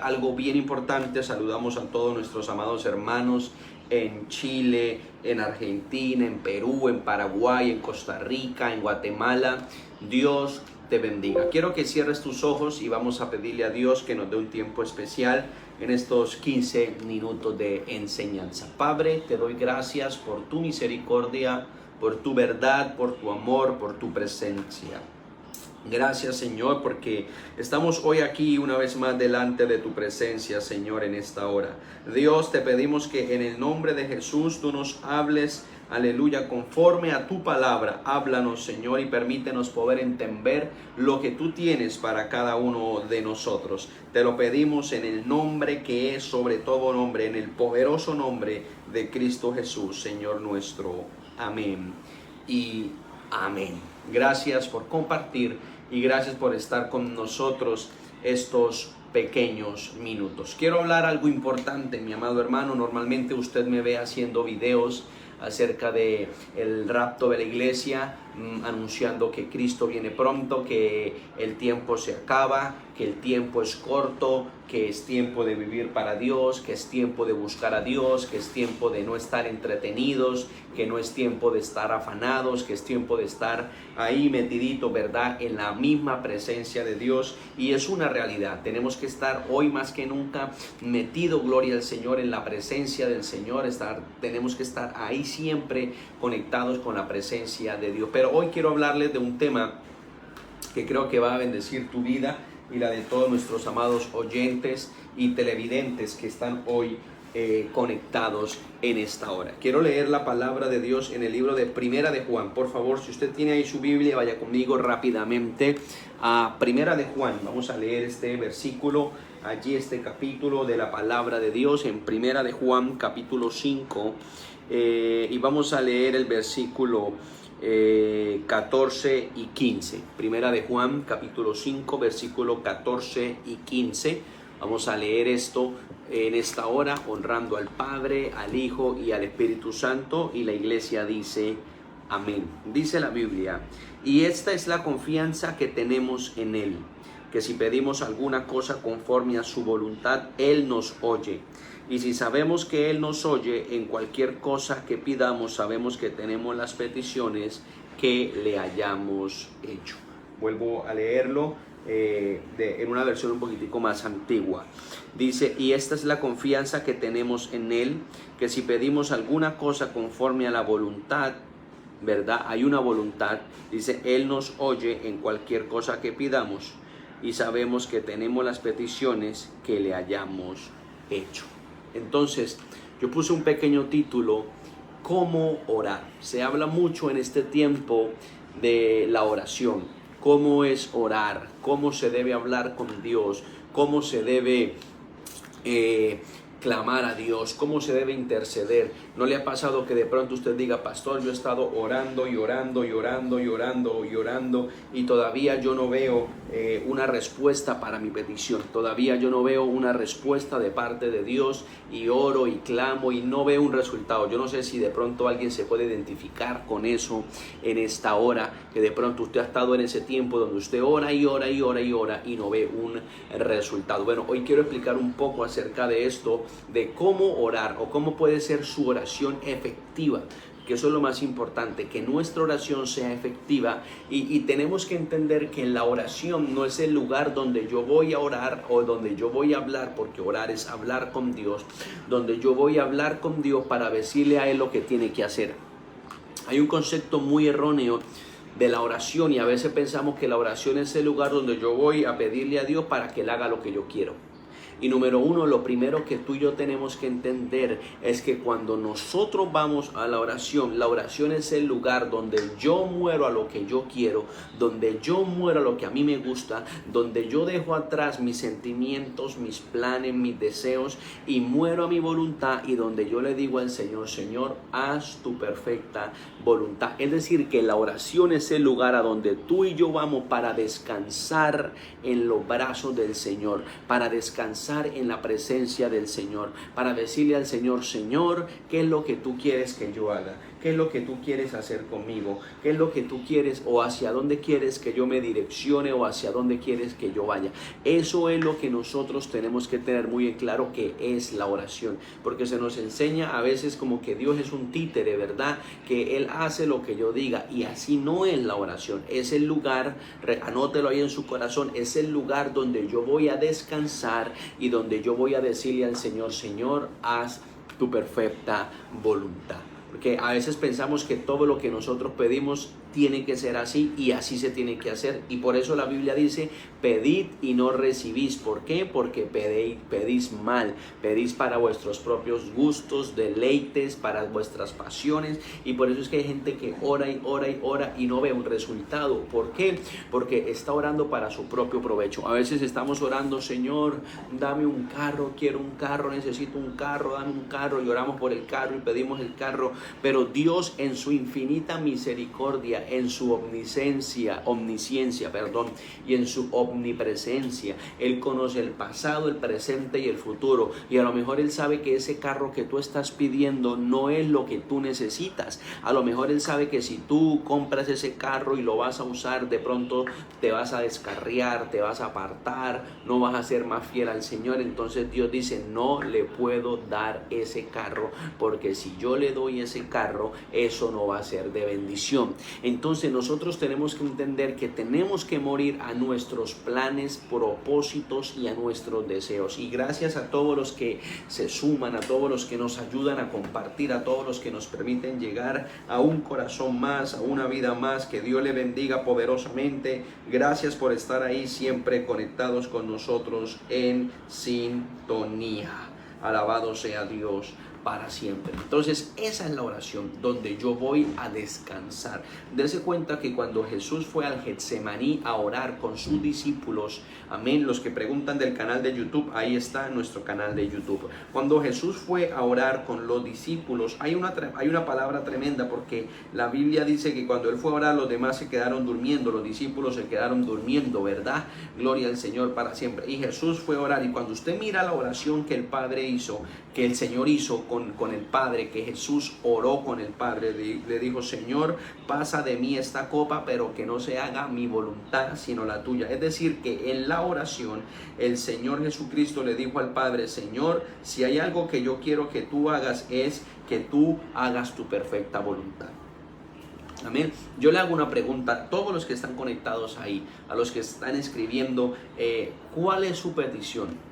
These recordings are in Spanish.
Algo bien importante, saludamos a todos nuestros amados hermanos en Chile, en Argentina, en Perú, en Paraguay, en Costa Rica, en Guatemala. Dios te bendiga. Quiero que cierres tus ojos y vamos a pedirle a Dios que nos dé un tiempo especial en estos 15 minutos de enseñanza. Padre, te doy gracias por tu misericordia, por tu verdad, por tu amor, por tu presencia. Gracias, Señor, porque estamos hoy aquí una vez más delante de tu presencia, Señor, en esta hora. Dios, te pedimos que en el nombre de Jesús tú nos hables, aleluya, conforme a tu palabra. Háblanos, Señor, y permítenos poder entender lo que tú tienes para cada uno de nosotros. Te lo pedimos en el nombre que es sobre todo nombre, en el poderoso nombre de Cristo Jesús, Señor nuestro. Amén y amén. Gracias por compartir y gracias por estar con nosotros estos pequeños minutos. Quiero hablar algo importante, mi amado hermano. Normalmente usted me ve haciendo videos acerca de el rapto de la iglesia, anunciando que Cristo viene pronto, que el tiempo se acaba, que el tiempo es corto, que es tiempo de vivir para Dios, que es tiempo de buscar a Dios, que es tiempo de no estar entretenidos, que no es tiempo de estar afanados, que es tiempo de estar ahí metidito, ¿verdad?, en la misma presencia de Dios. Y es una realidad. Tenemos que estar hoy más que nunca metido, gloria al Señor, en la presencia del Señor. Tenemos que estar ahí siempre conectados con la presencia de Dios. Pero hoy quiero hablarles de un tema que creo que va a bendecir tu vida y la de todos nuestros amados oyentes y televidentes que están hoy conectados en esta hora. Quiero leer la palabra de Dios en el libro de Primera de Juan. Por favor, si usted tiene ahí su Biblia, vaya conmigo rápidamente a Primera de Juan. Vamos a leer este versículo, allí este capítulo de la palabra de Dios en Primera de Juan, capítulo 5, y vamos a leer el versículo 14 y 15. Primera de Juan, capítulo 5, versículo 14 y 15. Vamos a leer esto en esta hora, honrando al Padre, al Hijo y al Espíritu Santo. Y la iglesia dice amén. Dice la Biblia: y esta es la confianza que tenemos en Él, que si pedimos alguna cosa conforme a su voluntad, Él nos oye. Y si sabemos que Él nos oye en cualquier cosa que pidamos, sabemos que tenemos las peticiones que le hayamos hecho. Vuelvo a leerlo en una versión un poquitico más antigua. Dice: y esta es la confianza que tenemos en Él, que si pedimos alguna cosa conforme a la voluntad, ¿verdad? Hay una voluntad. Dice: Él nos oye en cualquier cosa que pidamos, y sabemos que tenemos las peticiones que le hayamos hecho. Entonces, yo puse un pequeño título: ¿cómo orar? Se habla mucho en este tiempo de la oración. ¿Cómo es orar? ¿Cómo se debe hablar con Dios? ¿Cómo se debe clamar a Dios? ¿Cómo se debe interceder? ¿No le ha pasado que de pronto usted diga: pastor, yo he estado orando y orando y orando y orando y orando y todavía yo no veo una respuesta para mi petición? Todavía yo no veo una respuesta de parte de Dios, y oro y clamo y no veo un resultado. Yo no sé si de pronto alguien se puede identificar con eso en esta hora, que de pronto usted ha estado en ese tiempo donde usted ora y ora y ora y ora y no ve un resultado. Bueno, hoy quiero explicar un poco acerca de esto, de cómo orar o cómo puede ser su oración efectiva, que eso es lo más importante, que nuestra oración sea efectiva. Y tenemos que entender que la oración no es el lugar donde yo voy a orar o donde yo voy a hablar, porque orar es hablar con Dios, donde yo voy a hablar con Dios para decirle a Él lo que tiene que hacer. Hay un concepto muy erróneo de la oración, y a veces pensamos que la oración es el lugar donde yo voy a pedirle a Dios para que Él haga lo que yo quiero. Y número uno, lo primero que tú y yo tenemos que entender es que cuando nosotros vamos a la oración es el lugar donde yo muero a lo que yo quiero, donde yo muero a lo que a mí me gusta, donde yo dejo atrás mis sentimientos, mis planes, mis deseos, y muero a mi voluntad, y donde yo le digo al Señor: Señor, haz tu perfecta voluntad. Es decir, que la oración es el lugar a donde tú y yo vamos para descansar en los brazos del Señor, para descansar en la presencia del Señor, para decirle al Señor: Señor, ¿qué es lo que tú quieres que yo haga? ¿Qué es lo que tú quieres hacer conmigo? ¿Qué es lo que tú quieres o hacia dónde quieres que yo me direccione o hacia dónde quieres que yo vaya? Eso es lo que nosotros tenemos que tener muy en claro que es la oración, porque se nos enseña a veces como que Dios es un títere, ¿verdad? Que Él hace lo que yo diga, y así no es la oración. Es el lugar, anótelo ahí en su corazón, es el lugar donde yo voy a descansar y donde yo voy a decirle al Señor: Señor, haz tu perfecta voluntad. Porque a veces pensamos que todo lo que nosotros pedimos tiene que ser así y así se tiene que hacer, y por eso la Biblia dice: pedid y no recibís. ¿Por qué? Porque pedís mal, pedís para vuestros propios gustos, deleites, para vuestras pasiones, y por eso es que hay gente que ora y ora y ora y no ve un resultado. ¿Por qué? Porque está orando para su propio provecho. A veces estamos orando: Señor, dame un carro, quiero un carro, necesito un carro, dame un carro, y oramos por el carro y pedimos el carro, pero Dios en su infinita misericordia, en su omnisciencia, y en su omnipresencia, Él conoce el pasado, el presente y el futuro, y a lo mejor Él sabe que ese carro que tú estás pidiendo no es lo que tú necesitas. A lo mejor Él sabe que si tú compras ese carro y lo vas a usar, de pronto te vas a descarriar, te vas a apartar, no vas a ser más fiel al Señor. Entonces Dios dice: no le puedo dar ese carro, porque si yo le doy ese carro, eso no va a ser de bendición. Entonces nosotros tenemos que entender que tenemos que morir a nuestros planes, propósitos y a nuestros deseos. Y gracias a todos los que se suman, a todos los que nos ayudan a compartir, a todos los que nos permiten llegar a un corazón más, a una vida más. Que Dios le bendiga poderosamente. Gracias por estar ahí siempre conectados con nosotros en sintonía. Alabado sea Dios para siempre. Entonces esa es la oración donde yo voy a descansar. Dese cuenta que cuando Jesús fue al Getsemaní a orar con sus discípulos, amén, los que preguntan del canal de YouTube, ahí está nuestro canal de YouTube. Cuando Jesús fue a orar con los discípulos, hay una palabra tremenda, porque la Biblia dice que cuando Él fue a orar, los demás se quedaron durmiendo, los discípulos se quedaron durmiendo, ¿verdad? Gloria al Señor para siempre. Y Jesús fue a orar, y cuando usted mira la oración que el Padre hizo, que el Señor hizo con el Padre, que Jesús oró con el Padre, le dijo: Señor, pasa de mí esta copa, pero que no se haga mi voluntad sino la tuya. Es decir, que en la oración el Señor Jesucristo le dijo al Padre: Señor, si hay algo que yo quiero que tú hagas, es que tú hagas tu perfecta voluntad. Amén. Yo le hago una pregunta a todos los que están conectados ahí, a los que están escribiendo: ¿cuál es su petición?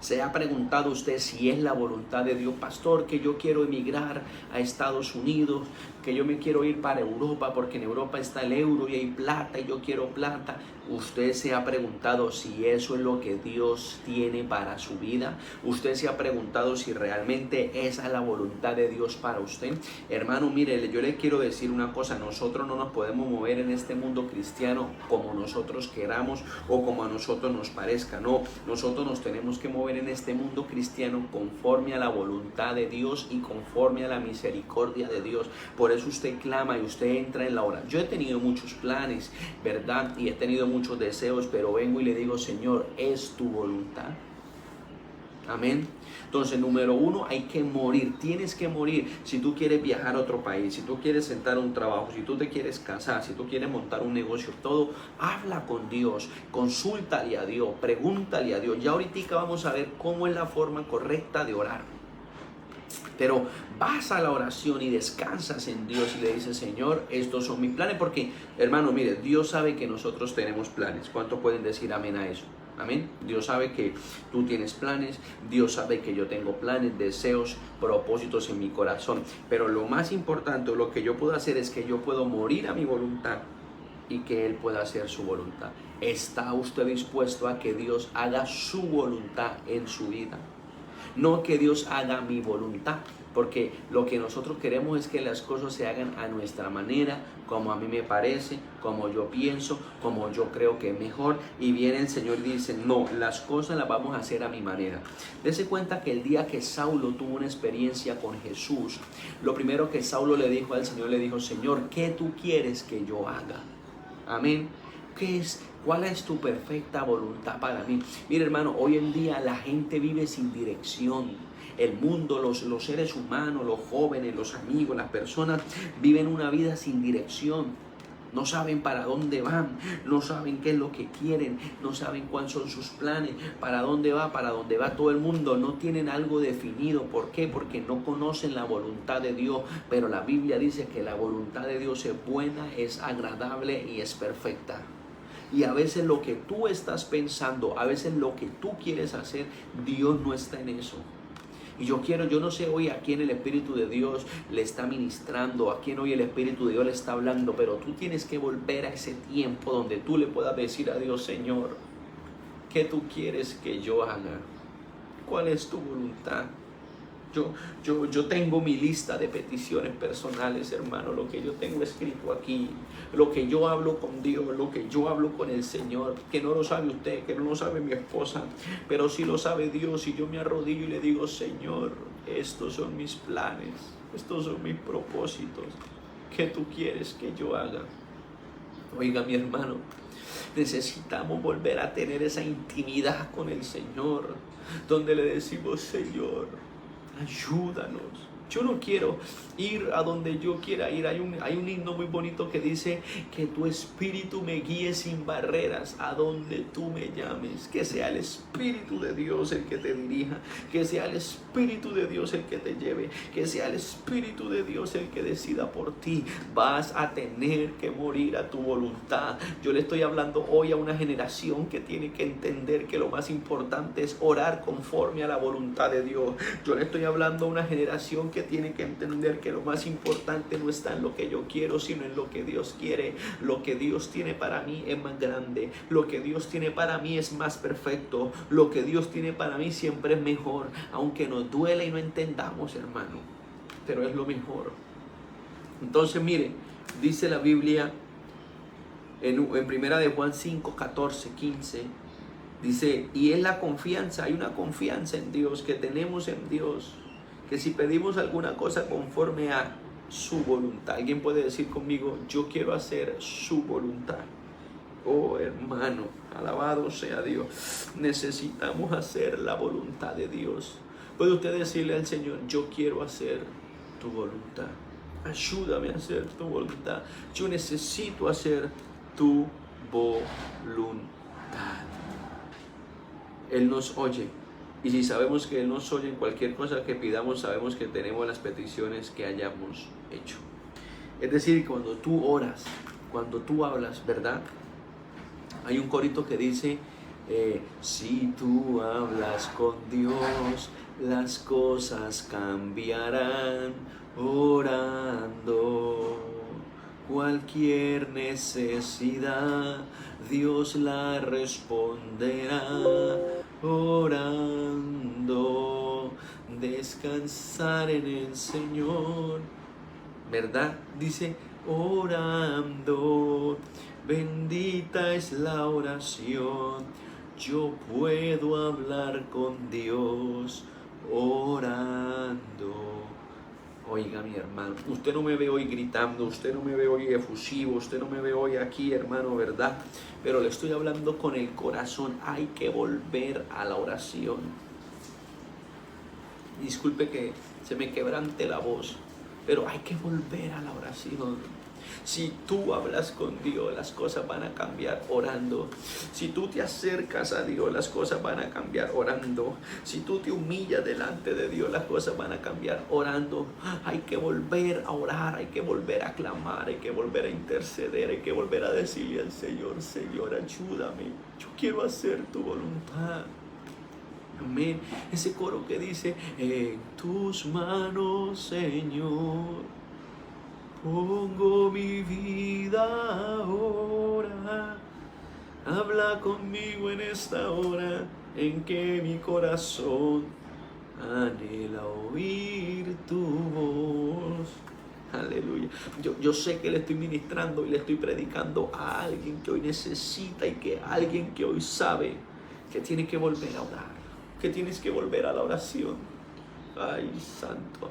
¿Se ha preguntado usted si es la voluntad de Dios? Pastor, que yo quiero emigrar a Estados Unidos, que yo me quiero ir para Europa, porque en Europa está el euro y hay plata y yo quiero plata. ¿Usted se ha preguntado si eso es lo que Dios tiene para su vida? ¿Usted se ha preguntado si realmente esa es la voluntad de Dios para usted? Hermano, mire, yo le quiero decir una cosa: nosotros no nos podemos mover en este mundo cristiano como nosotros queramos o como a nosotros nos parezca. No, nosotros nos tenemos que mover en este mundo cristiano conforme a la voluntad de Dios y conforme a la misericordia de Dios. Por eso usted clama y usted entra en la oración. Yo he tenido muchos planes, ¿verdad? Y he tenido muchos deseos, pero vengo y le digo: Señor, ¿es tu voluntad? Amén. Entonces, número uno, hay que morir. Tienes que morir. Si tú quieres viajar a otro país, si tú quieres sentar un trabajo, si tú te quieres casar, si tú quieres montar un negocio, todo, habla con Dios, consúltale a Dios, pregúntale a Dios. Ya ahorita vamos a ver cómo es la forma correcta de orar. Pero vas a la oración y descansas en Dios y le dices: Señor, estos son mis planes. Porque, hermano, mire, Dios sabe que nosotros tenemos planes. ¿Cuántos pueden decir amén a eso? Amén. Dios sabe que tú tienes planes, Dios sabe que yo tengo planes, deseos, propósitos en mi corazón. Pero lo más importante, lo que yo puedo hacer, es que yo puedo morir a mi voluntad y que Él pueda hacer su voluntad. ¿Está usted dispuesto a que Dios haga su voluntad en su vida? No que Dios haga mi voluntad, porque lo que nosotros queremos es que las cosas se hagan a nuestra manera, como a mí me parece, como yo pienso, como yo creo que es mejor. Y viene el Señor y dice: no, las cosas las vamos a hacer a mi manera. Dese cuenta que el día que Saulo tuvo una experiencia con Jesús, lo primero que Saulo le dijo al Señor, le dijo: Señor, ¿qué tú quieres que yo haga? Amén. ¿Cuál es tu perfecta voluntad para mí? Mira, hermano, hoy en día la gente vive sin dirección. El mundo, los seres humanos, los jóvenes, los amigos, las personas viven una vida sin dirección. No saben para dónde van, no saben qué es lo que quieren, no saben cuáles son sus planes, para dónde va todo el mundo. No tienen algo definido. ¿Por qué? Porque no conocen la voluntad de Dios. Pero la Biblia dice que la voluntad de Dios es buena, es agradable y es perfecta. Y a veces lo que tú estás pensando, a veces lo que tú quieres hacer, Dios no está en eso. Y yo no sé hoy a quién el Espíritu de Dios le está ministrando, a quién hoy el Espíritu de Dios le está hablando, pero tú tienes que volver a ese tiempo donde tú le puedas decir a Dios: Señor, ¿qué tú quieres que yo haga? ¿Cuál es tu voluntad? Yo tengo mi lista de peticiones personales, hermano, lo que yo tengo escrito aquí, lo que yo hablo con Dios, lo que yo hablo con el Señor, que no lo sabe usted, que no lo sabe mi esposa, pero sí lo sabe Dios. Y yo me arrodillo y le digo: Señor, estos son mis planes, estos son mis propósitos, ¿qué tú quieres que yo haga? Oiga, mi hermano, necesitamos volver a tener esa intimidad con el Señor, donde le decimos: Señor, ayúdanos. Yo no quiero ir a donde yo quiera ir. Hay un himno muy bonito que dice: que tu espíritu me guíe sin barreras a donde tú me llames. Que sea el Espíritu de Dios el que te dirija, que sea el Espíritu de Dios el que te lleve, que sea el Espíritu de Dios el que decida por ti. Vas a tener que morir a tu voluntad. Yo le estoy hablando hoy a una generación que tiene que entender que lo más importante es orar conforme a la voluntad de Dios. Yo le estoy hablando a una generación que tiene que entender que lo más importante no está en lo que yo quiero, sino en lo que Dios quiere. Lo que Dios tiene para mí es más grande, lo que Dios tiene para mí es más perfecto, lo que Dios tiene para mí siempre es mejor, aunque nos duele y no entendamos, hermano, pero es lo mejor. Entonces, mire, dice la Biblia en primera de Juan 5, 14, 15, dice: y es la confianza, hay una confianza en Dios que tenemos en Dios, que si pedimos alguna cosa conforme a su voluntad. Alguien puede decir conmigo: yo quiero hacer su voluntad. Oh, hermano, alabado sea Dios. Necesitamos hacer la voluntad de Dios. ¿Puede usted decirle al Señor: yo quiero hacer tu voluntad? Ayúdame a hacer tu voluntad. Yo necesito hacer tu voluntad. Él nos oye. Y si sabemos que Él nos oye en cualquier cosa que pidamos, sabemos que tenemos las peticiones que hayamos hecho. Es decir, cuando tú oras, cuando tú hablas, ¿verdad? Hay un corito que dice: si tú hablas con Dios, las cosas cambiarán orando. Cualquier necesidad, Dios la responderá orando. Descansar en el Señor, ¿verdad? Dice: orando. Bendita es la oración. Yo puedo hablar con Dios orando. Oiga, mi hermano, usted no me ve hoy gritando, usted no me ve hoy efusivo, usted no me ve hoy aquí, hermano, ¿verdad? Pero le estoy hablando con el corazón. Hay que volver a la oración. Disculpe que se me quebrante la voz, pero hay que volver a la oración. Si tú hablas con Dios, las cosas van a cambiar orando. Si tú te acercas a Dios, las cosas van a cambiar orando. Si tú te humillas delante de Dios, las cosas van a cambiar orando. Hay que volver a orar, hay que volver a clamar, hay que volver a interceder, hay que volver a decirle al Señor: Señor, ayúdame, yo quiero hacer tu voluntad. Amén. Ese coro que dice: en tus manos, Señor, pongo mi vida ahora. Habla conmigo en esta hora en que mi corazón anhela oír tu voz. Aleluya. Yo sé que le estoy ministrando y le estoy predicando a alguien que hoy necesita, y que alguien que hoy sabe que tiene que volver a orar, que tienes que volver a la oración. Ay, santo.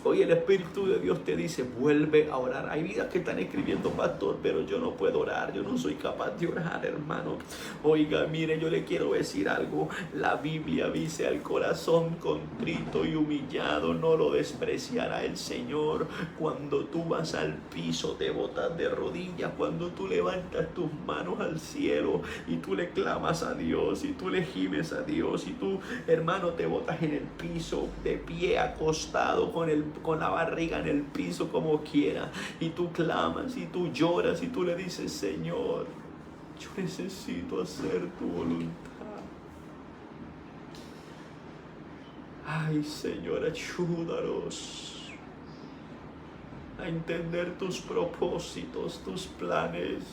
Hoy el Espíritu de Dios te dice, vuelve a orar. Hay vidas que están escribiendo, pastor, pero yo no puedo orar, yo no soy capaz de orar, hermano. Oiga, mire, yo le quiero decir algo. La Biblia dice, al corazón contrito y humillado no lo despreciará el Señor. Cuando tú vas al piso, te botas de rodillas. Cuando tú levantas tus manos al cielo y tú le clamas a Dios y tú le gimes a Dios y tú, hermano, te botas en el piso, de pie, acostado, con la barriga en el piso, como quiera, y tú clamas y tú lloras y tú le dices, Señor, yo necesito hacer tu voluntad. Ay, Señor, ayúdanos a entender tus propósitos, tus planes.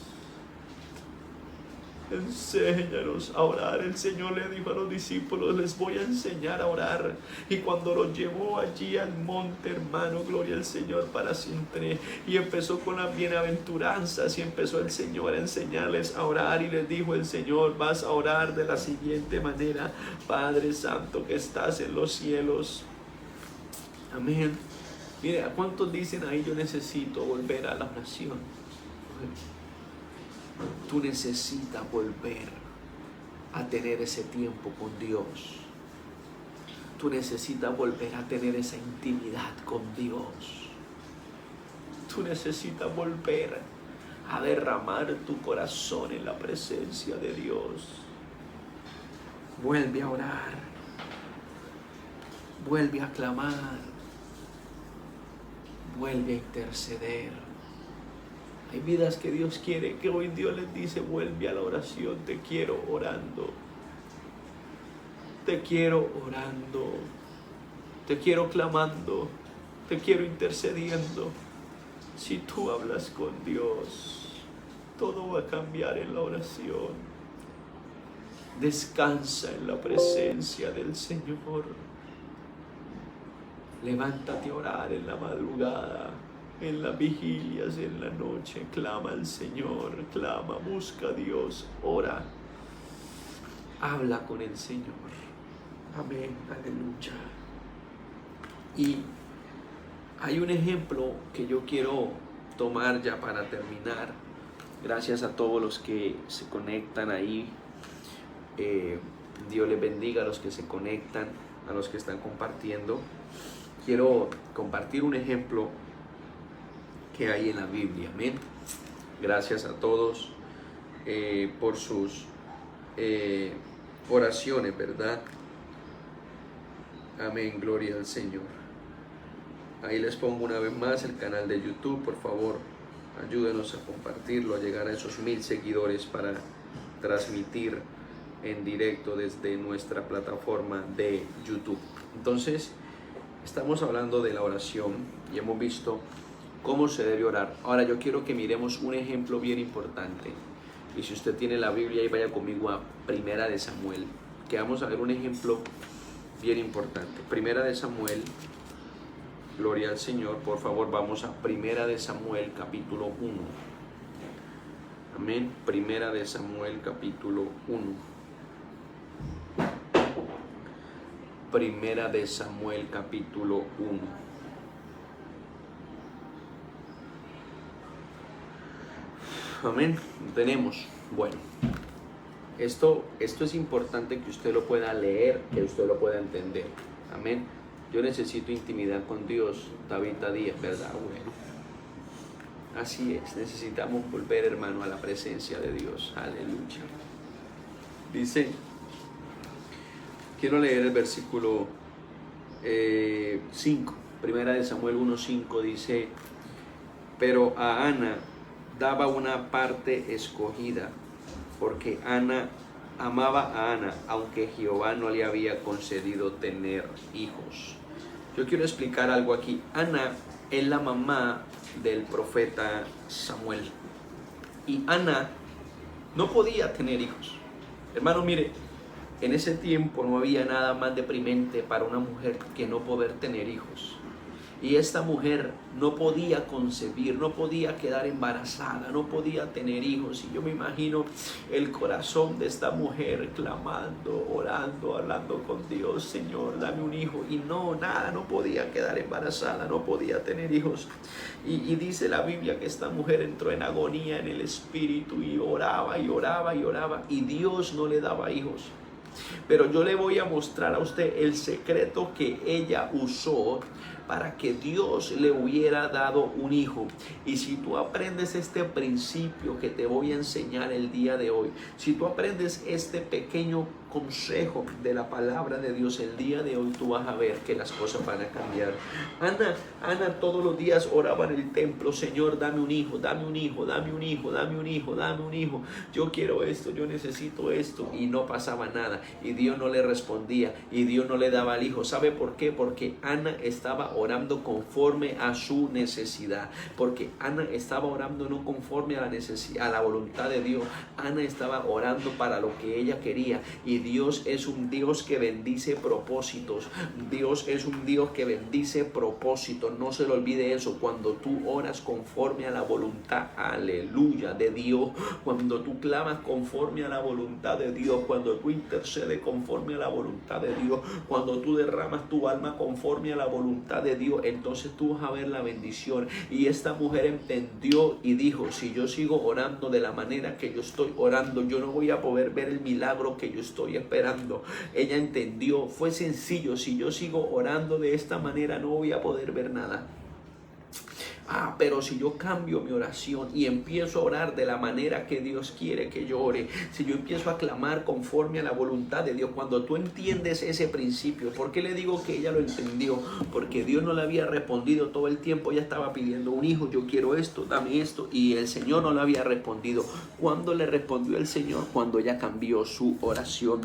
Enséñanos a orar. El Señor le dijo a los discípulos, les voy a enseñar a orar. Y cuando los llevó allí al monte, hermano, gloria al Señor, para siempre, y empezó con las bienaventuranzas, y empezó el Señor a enseñarles a orar, y les dijo el Señor, vas a orar de la siguiente manera: Padre Santo que estás en los cielos. Amén. Mire, ¿a cuántos dicen ahí, yo necesito volver a la oración? Tú necesitas volver a tener ese tiempo con Dios. Tú necesitas volver a tener esa intimidad con Dios. Tú necesitas volver a derramar tu corazón en la presencia de Dios. Vuelve a orar. Vuelve a clamar. Vuelve a interceder. Hay vidas que Dios quiere, que hoy Dios les dice, vuelve a la oración, te quiero orando. Te quiero orando. Te quiero clamando. Te quiero intercediendo. Si tú hablas con Dios, todo va a cambiar en la oración. Descansa en la presencia del Señor. Levántate a orar en la madrugada, en las vigilias, en la noche. Clama al Señor, clama, busca a Dios, ora, habla con el Señor. Amén, aleluya. Y hay un ejemplo que yo quiero tomar ya para terminar. Gracias a todos los que se conectan ahí. Dios les bendiga a los que se conectan, a los que están compartiendo. Quiero compartir un ejemplo que hay en la Biblia. Amén. Gracias a todos por sus oraciones, ¿verdad? Amén, gloria al Señor. Ahí les pongo una vez más el canal de YouTube. Por favor, ayúdenos a compartirlo, a llegar a esos 1000 seguidores para transmitir en directo desde nuestra plataforma de YouTube. Entonces, estamos hablando de la oración y hemos visto cómo se debe orar. Ahora yo quiero que miremos un ejemplo bien importante. Y si usted tiene la Biblia, ahí vaya conmigo a Primera de Samuel, que vamos a ver un ejemplo bien importante. Primera de Samuel, gloria al Señor. Por favor, vamos a Primera de Samuel, capítulo 1. Amén. Primera de Samuel, capítulo 1. Primera de Samuel, capítulo 1. Amén. Tenemos, bueno, esto es importante que usted lo pueda leer, que usted lo pueda entender. Amén. Yo necesito intimidad con Dios, Tabita Díaz, ¿verdad? Bueno, así es, necesitamos volver, hermano, a la presencia de Dios. Aleluya. Dice, quiero leer el versículo 5, Primera de Samuel 1:5, dice, pero a Ana daba una parte escogida, porque Ana amaba a Ana, aunque Jehová no le había concedido tener hijos. Yo quiero explicar algo aquí. Ana es la mamá del profeta Samuel, y Ana no podía tener hijos. Hermano, mire, en ese tiempo no había nada más deprimente para una mujer que no poder tener hijos. Y esta mujer no podía concebir, no podía quedar embarazada, no podía tener hijos. Y yo me imagino el corazón de esta mujer clamando, orando, hablando con Dios: Señor, dame un hijo. Y no, nada, no podía quedar embarazada, no podía tener hijos. Y dice la Biblia que esta mujer entró en agonía en el espíritu y oraba y oraba y oraba, y Dios no le daba hijos. Pero yo le voy a mostrar a usted el secreto que ella usó para que Dios le hubiera dado un hijo. Y si tú aprendes este principio que te voy a enseñar el día de hoy, si tú aprendes este pequeño consejo de la palabra de Dios el día de hoy, tú vas a ver que las cosas van a cambiar. Ana todos los días oraba en el templo: Señor, dame un hijo, dame un hijo, dame un hijo, dame un hijo, dame un hijo. Yo quiero esto, yo necesito esto. Y no pasaba nada. Y Dios no le respondía. Y Dios no le daba el hijo. ¿Sabe por qué? Porque Ana estaba orando conforme a su necesidad. Porque Ana estaba orando no conforme a la necesidad, a la voluntad de Dios. Ana estaba orando para lo que ella quería. Y Dios es un Dios que bendice propósitos. Dios es un Dios que bendice propósitos. No se le olvide eso. Cuando tú oras conforme a la voluntad, aleluya, de Dios, cuando tú clamas conforme a la voluntad de Dios, cuando tú intercedes conforme a la voluntad de Dios, cuando tú derramas tu alma conforme a la voluntad de Dios, entonces tú vas a ver la bendición. Y esta mujer entendió y dijo: si yo sigo orando de la manera que yo estoy orando, yo no voy a poder ver el milagro que yo estoy esperando. Ella entendió, fue sencillo: si yo sigo orando de esta manera, no voy a poder ver nada. Pero si yo cambio mi oración y empiezo a orar de la manera que Dios quiere que yo ore, si yo empiezo a clamar conforme a la voluntad de Dios, cuando tú entiendes ese principio. ¿Por qué le digo que ella lo entendió? Porque Dios no le había respondido todo el tiempo. Ella estaba pidiendo un hijo: yo quiero esto, dame esto, y el Señor no le había respondido. ¿Cuándo le respondió el Señor? Cuando ella cambió su oración.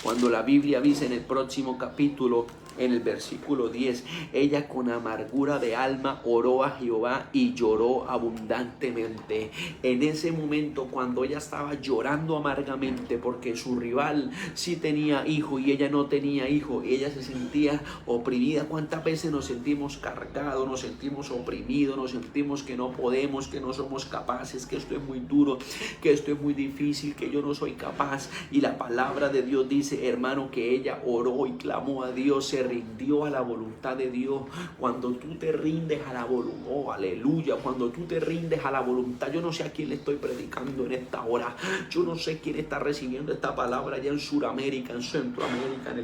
Cuando la Biblia dice en el próximo capítulo, en el versículo 10, ella con amargura de alma oró a Jehová y lloró abundantemente. En ese momento, cuando ella estaba llorando amargamente porque su rival sí tenía hijo y ella no tenía hijo, ella se sentía oprimida. ¿Cuántas veces nos sentimos cargados, nos sentimos oprimidos, nos sentimos que no podemos, que no somos capaces, que esto es muy duro, que esto es muy difícil, que yo no soy capaz? Y la palabra de Dios dice, hermano, que ella oró y clamó a Dios, se rindió a la voluntad de Dios. Cuando tú te rindes a la voluntad, oh, aleluya, cuando tú te rindes a la voluntad, yo no sé a quién le estoy predicando en esta hora, yo no sé quién está recibiendo esta palabra allá en Sudamérica, en Centroamérica, en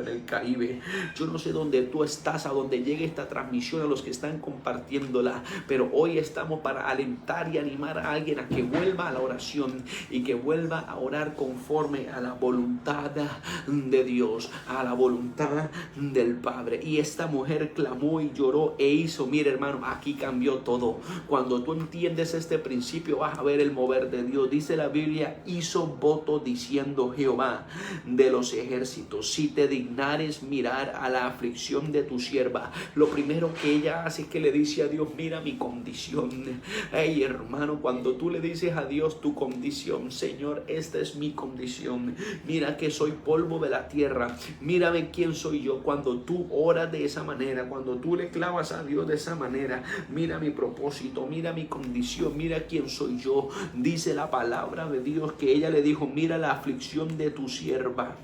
el Caribe, yo no sé dónde tú estás, a dónde llegue esta transmisión, a los que están compartiéndola, pero hoy estamos para alentar y animar a alguien a que vuelva a la oración y que vuelva a orar conforme a la voluntad de Dios, a la voluntad del Padre. Y esta mujer clamó y lloró e hizo. Mira, hermano, aquí cambió todo. Cuando tú entiendes este principio, vas a ver el mover de Dios. Dice la Biblia: hizo voto diciendo Jehová de los ejércitos, si te dignares mirar a la aflicción de tu sierva. Lo primero que ella hace es que le dice a Dios: mira mi condición. Hey, hermano, cuando tú le dices a Dios tu condición: Señor, esta es mi condición, mira que soy polvo de la tierra, mírame quién soy yo. Cuando tú oras de esa manera, cuando tú le clavas a Dios de esa manera: mira mi propósito, mira mi condición, mira quién soy yo. Dice la palabra de Dios que ella le dijo: mira la aflicción de tu sierva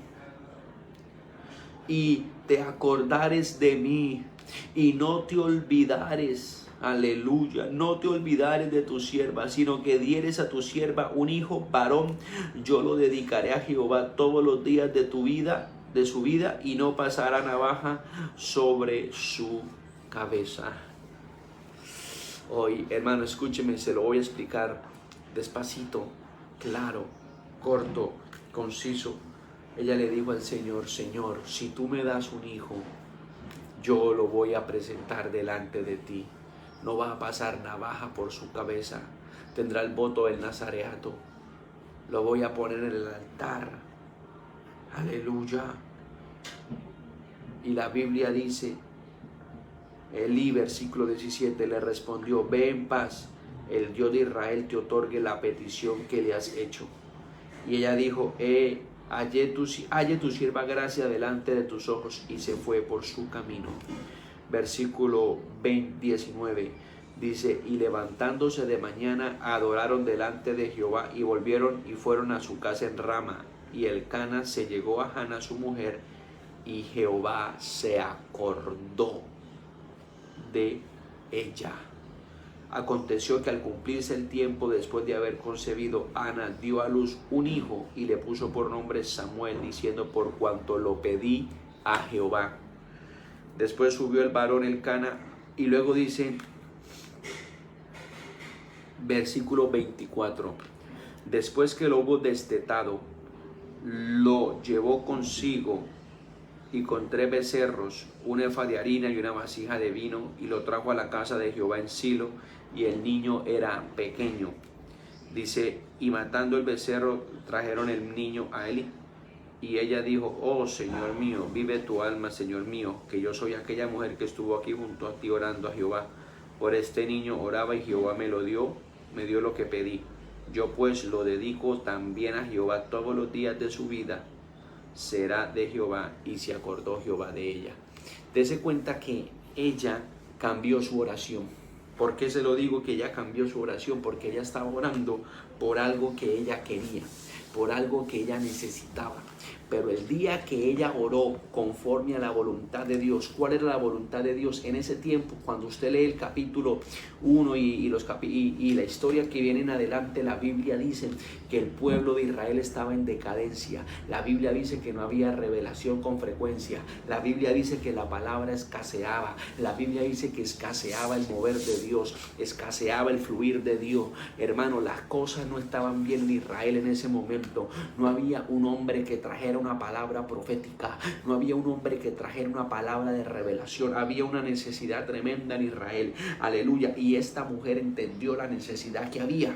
y te acordares de mí y no te olvidares. Aleluya, no te olvidares de tu sierva, sino que dieres a tu sierva un hijo varón. Yo lo dedicaré a Jehová todos los días de tu vida, de su vida, y no pasará navaja sobre su cabeza. Hoy, hermano, escúcheme, se lo voy a explicar despacito, claro, corto, conciso. Ella le dijo al Señor: Señor, si tú me das un hijo, yo lo voy a presentar delante de ti. No va a pasar navaja por su cabeza. Tendrá el voto del nazareato. Lo voy a poner en el altar. Aleluya. Y la Biblia dice, Elí, versículo 17, le respondió: ve en paz, el Dios de Israel te otorgue la petición que le has hecho. Y ella dijo: halle tu sierva gracia delante de tus ojos, y se fue por su camino. versículo 19. Dice, y levantándose de mañana adoraron delante de Jehová y volvieron y fueron a su casa en Rama. Y Elcana se llegó a Hannah su mujer y Jehová se acordó de ella. Aconteció que al cumplirse el tiempo, después de haber concebido, Ana dio a luz un hijo y le puso por nombre Samuel, diciendo, por cuanto lo pedí a Jehová. Después subió el varón Elcana, y luego dice, versículo 24, después que lo hubo destetado, lo llevó consigo y con 3 becerros, un efa de harina y una vasija de vino, y lo trajo a la casa de Jehová en Silo, y el niño era pequeño. Dice, y matando el becerro, trajeron el niño a Eli. Y ella dijo, oh Señor mío, vive tu alma, Señor mío, que yo soy aquella mujer que estuvo aquí junto a ti orando a Jehová. Por este niño oraba y Jehová me dio lo que pedí. Yo pues lo dedico también a Jehová todos los días de su vida. Será de Jehová. Y se acordó Jehová de ella. Dese cuenta que ella cambió su oración. ¿Por qué se lo digo que ella cambió su oración? Porque ella estaba orando por algo que ella quería, por algo que ella necesitaba. Pero el día que ella oró conforme a la voluntad de Dios, ¿cuál era la voluntad de Dios? En ese tiempo, cuando usted lee el capítulo 1 y la historia que viene en adelante, la Biblia dice que el pueblo de Israel estaba en decadencia. La Biblia dice que no había revelación con frecuencia. La Biblia dice que la palabra escaseaba. La Biblia dice que escaseaba el mover de Dios, escaseaba el fluir de Dios. Hermano, las cosas no estaban bien en Israel en ese momento. No había un hombre que trajera una palabra profética, no había un hombre que trajera una palabra de revelación. Había una necesidad tremenda en Israel, aleluya, y esta mujer entendió la necesidad que había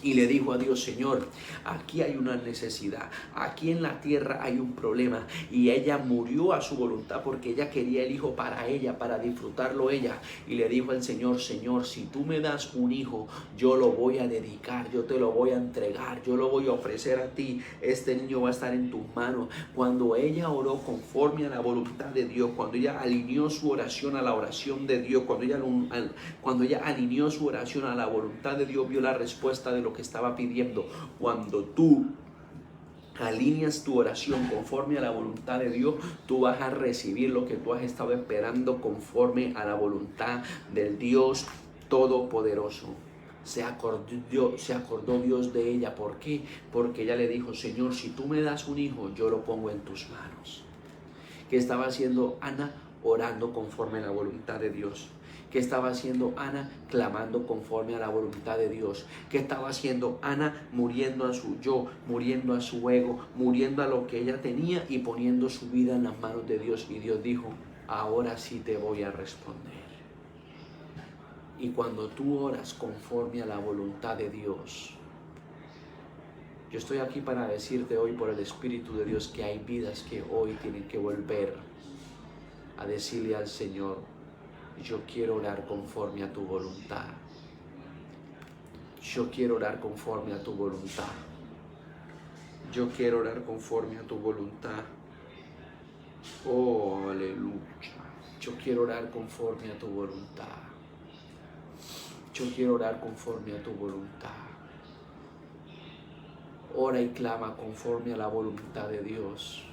y le dijo a Dios, Señor, aquí hay una necesidad, aquí en la tierra hay un problema. Y ella murió a su voluntad porque ella quería el hijo para ella, para disfrutarlo ella. Y le dijo al Señor, Señor, si tú me das un hijo, yo lo voy a dedicar, yo te lo voy a entregar, yo lo voy a ofrecer a ti. Este niño va a estar en tus manos. Cuando ella oró conforme a la voluntad de Dios, cuando ella alineó su oración a la oración de Dios, cuando ella alineó su oración a la voluntad de Dios, vio la respuesta de lo que estaba pidiendo. Cuando tú alineas tu oración conforme a la voluntad de Dios, tú vas a recibir lo que tú has estado esperando conforme a la voluntad del Dios Todopoderoso. Se acordó Dios de ella. ¿Por qué? Porque ella le dijo, Señor, si tú me das un hijo, yo lo pongo en tus manos. ¿Qué estaba haciendo Ana? Orando conforme a la voluntad de Dios. ¿Qué estaba haciendo Ana? Clamando conforme a la voluntad de Dios. ¿Qué estaba haciendo Ana? Muriendo a su yo, muriendo a su ego, muriendo a lo que ella tenía y poniendo su vida en las manos de Dios. Y Dios dijo, ahora sí te voy a responder. Y cuando tú oras conforme a la voluntad de Dios, yo estoy aquí para decirte hoy por el Espíritu de Dios que hay vidas que hoy tienen que volver a decirle al Señor, yo quiero orar conforme a tu voluntad. Yo quiero orar conforme a tu voluntad. Yo quiero orar conforme a tu voluntad. Oh, aleluya. Yo quiero orar conforme a tu voluntad. Yo quiero orar conforme a tu voluntad. Ora y clama conforme a la voluntad de Dios.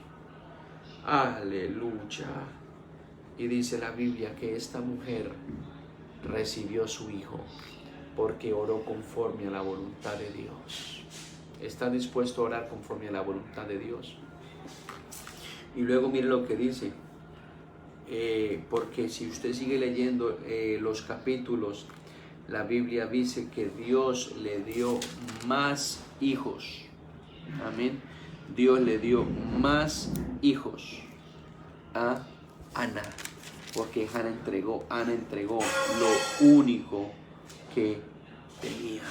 Aleluya. Y dice la Biblia que esta mujer recibió su hijo porque oró conforme a la voluntad de Dios. ¿Está dispuesto a orar conforme a la voluntad de Dios? Y luego mire lo que dice. Porque si usted sigue leyendo los capítulos, la Biblia dice que Dios le dio más hijos. Amén. Dios le dio más hijos a Ana, porque Ana entregó lo único que tenía.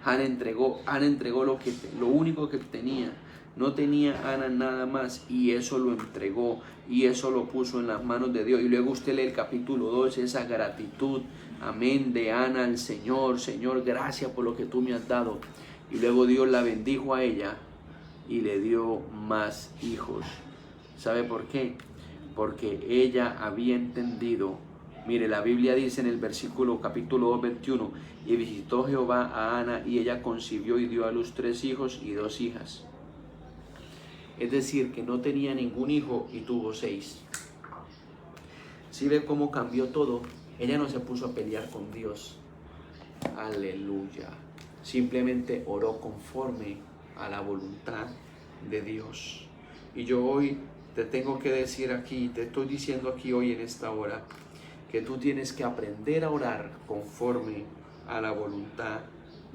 Ana entregó lo único que tenía. No tenía Ana nada más y eso lo entregó y eso lo puso en las manos de Dios. Y luego usted lee el capítulo 2, esa gratitud, amén, de Ana al Señor. Señor, gracias por lo que tú me has dado. Y luego Dios la bendijo a ella y le dio más hijos. ¿Sabe por qué? porque ella había entendido. Mire, la Biblia dice en el capítulo 2, 21, y visitó Jehová a Ana, y ella concibió y dio a luz 3 hijos y 2 hijas. Es decir, que no tenía ningún hijo y tuvo 6. ¿Sí ve cómo cambió todo? Ella no se puso a pelear con Dios. Aleluya. Simplemente oró conforme a la voluntad de Dios. Y yo hoy te tengo que decir aquí, te estoy diciendo aquí hoy en esta hora, que tú tienes que aprender a orar conforme a la voluntad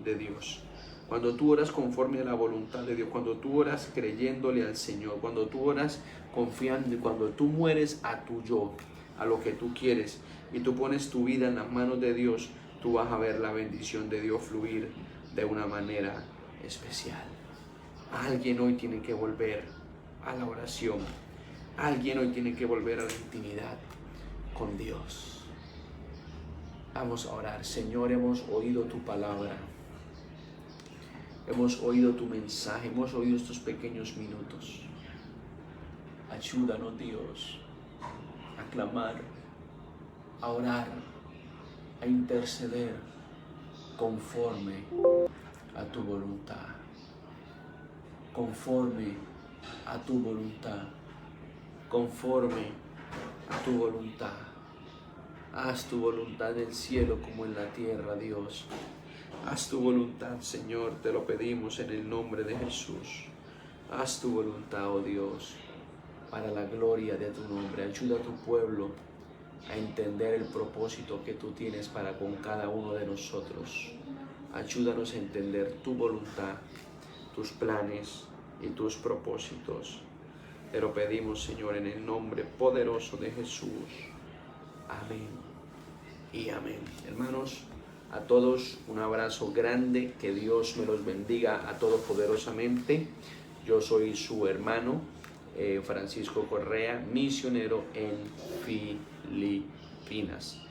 de Dios. Cuando tú oras conforme a la voluntad de Dios, cuando tú oras creyéndole al Señor, cuando tú oras confiando, cuando tú mueres a tu yo, a lo que tú quieres, y tú pones tu vida en las manos de Dios, tú vas a ver la bendición de Dios fluir de una manera especial. Alguien hoy tiene que volver a la oración. Alguien hoy tiene que volver a la intimidad con Dios. Vamos a orar. Señor, hemos oído tu palabra. Hemos oído tu mensaje. Hemos oído estos pequeños minutos. Ayúdanos, Dios, a clamar, a orar, a interceder conforme a tu voluntad. Conforme a tu voluntad. Conforme a tu voluntad. Haz tu voluntad en el cielo como en la tierra, Dios. Haz tu voluntad, Señor, te lo pedimos en el nombre de Jesús. Haz tu voluntad, oh Dios, para la gloria de tu nombre. Ayuda a tu pueblo a entender el propósito que tú tienes para con cada uno de nosotros. Ayúdanos a entender tu voluntad, tus planes y tus propósitos. Te lo pedimos, Señor, en el nombre poderoso de Jesús. Amén y amén. Hermanos, a todos un abrazo grande. Que Dios me los bendiga a todos poderosamente. Yo soy su hermano, Francisco Correa, misionero en Filipinas.